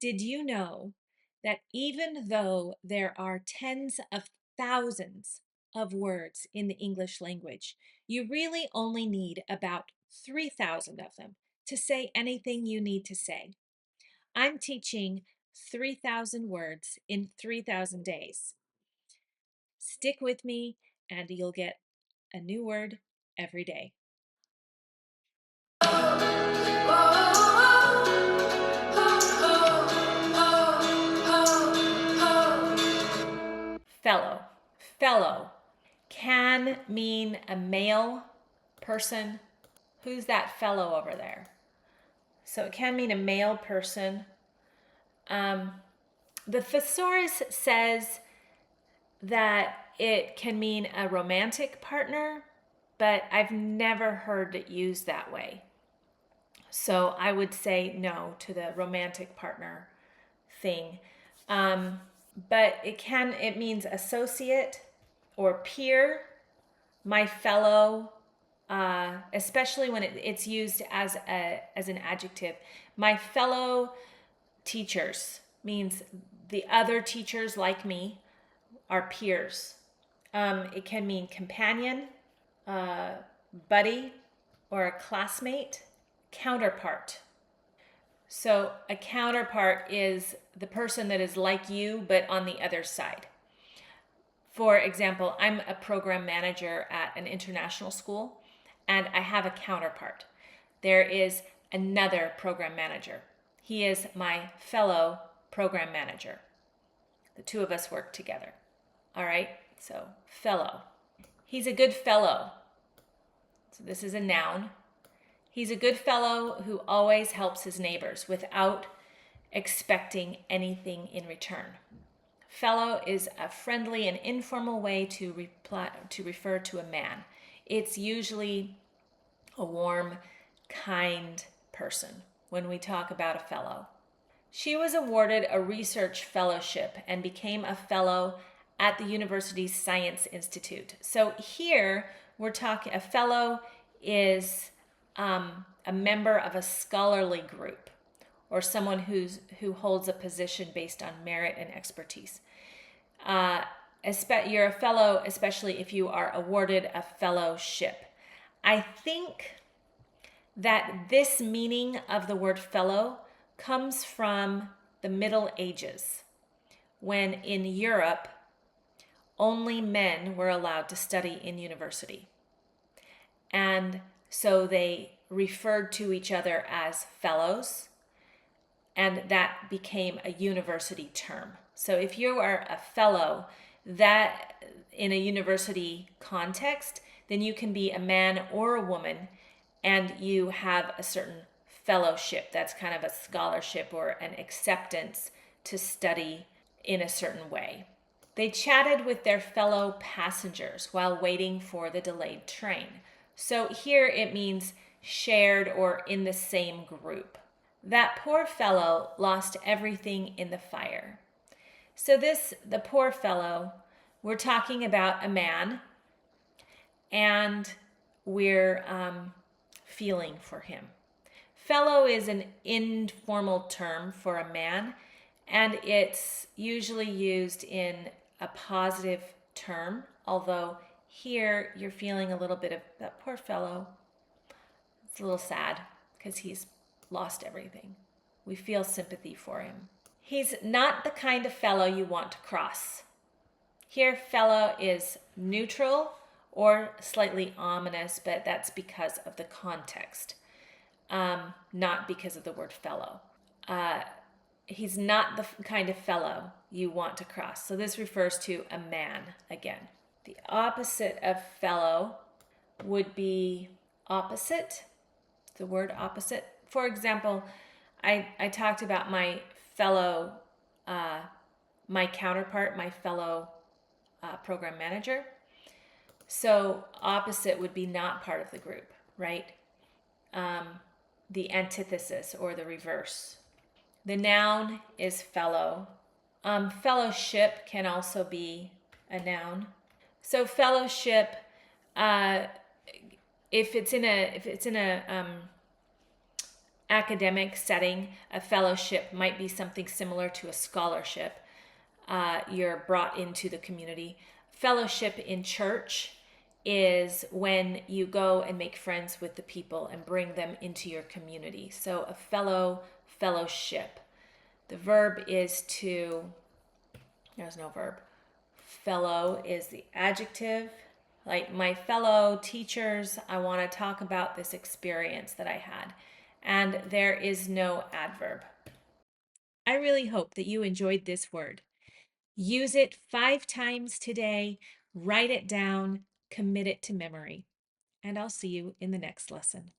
Did you know that even though there are tens of thousands of words in the English language, you really only need about 3,000 of them to say anything you need to say? I'm teaching 3,000 words in 3,000 days. Stick with me and you'll get a new word every day. Fellow. Fellow can mean a male person. Who's that fellow over there? So it can mean a male person. The thesaurus says that it can mean a romantic partner, but I've never heard it used that way. So I would say no to the romantic partner thing. But it means associate or peer, my fellow, especially when it's used as an adjective. My fellow teachers means the other teachers like me are peers. It can mean companion, buddy, or a classmate. Counterpart. So a counterpart is the person that is like you but on the other side. For example, I'm a program manager at an international school, and I have a counterpart. There is another program manager. He is my fellow program manager. The two of us work together. All right, so fellow. He's a good fellow. So this is a noun. He's a good fellow who always helps his neighbors without expecting anything in return. Fellow is a friendly and informal way to refer to a man. It's usually a warm, kind person when we talk about a fellow. She was awarded a research fellowship and became a fellow at the university's Science Institute. So here we're talking, a fellow is a member of a scholarly group or someone who holds a position based on merit and expertise. You're a fellow, especially if you are awarded a fellowship. I think that this meaning of the word fellow comes from the Middle Ages, when in Europe, only men were allowed to study in university. And so they referred to each other as fellows, and that became a university term. So if you are a fellow, that in a university context, then you can be a man or a woman, and you have a certain fellowship. That's kind of a scholarship or an acceptance to study in a certain way. They chatted with their fellow passengers while waiting for the delayed train. So here it means shared or in the same group. That poor fellow lost everything in the fire. So the poor fellow, we're talking about a man, and we're feeling for him. Fellow is an informal term for a man, and it's usually used in a positive term, although here you're feeling a little bit of that poor fellow. It's a little sad because he's lost everything. We feel sympathy for him. He's not the kind of fellow you want to cross. Here, fellow is neutral or slightly ominous, but that's because of the context, not because of the word fellow. He's not the kind of fellow you want to cross. So this refers to a man again. The opposite of fellow would be opposite, the word opposite. For example, I talked about my fellow, my counterpart, my fellow program manager. So opposite would be not part of the group, right? The antithesis or the reverse. The noun is fellow. Fellowship can also be a noun. So fellowship, if it's in a academic setting, a fellowship might be something similar to a scholarship. You're brought into the community. Fellowship in church is when you go and make friends with the people and bring them into your community. So a fellowship. The verb is to, there's no verb. Fellow is the adjective. Like my fellow teachers, I want to talk about this experience that I had. And there is no adverb. I really hope that you enjoyed this word. Use it 5 times today, write it down, commit it to memory. And I'll see you in the next lesson.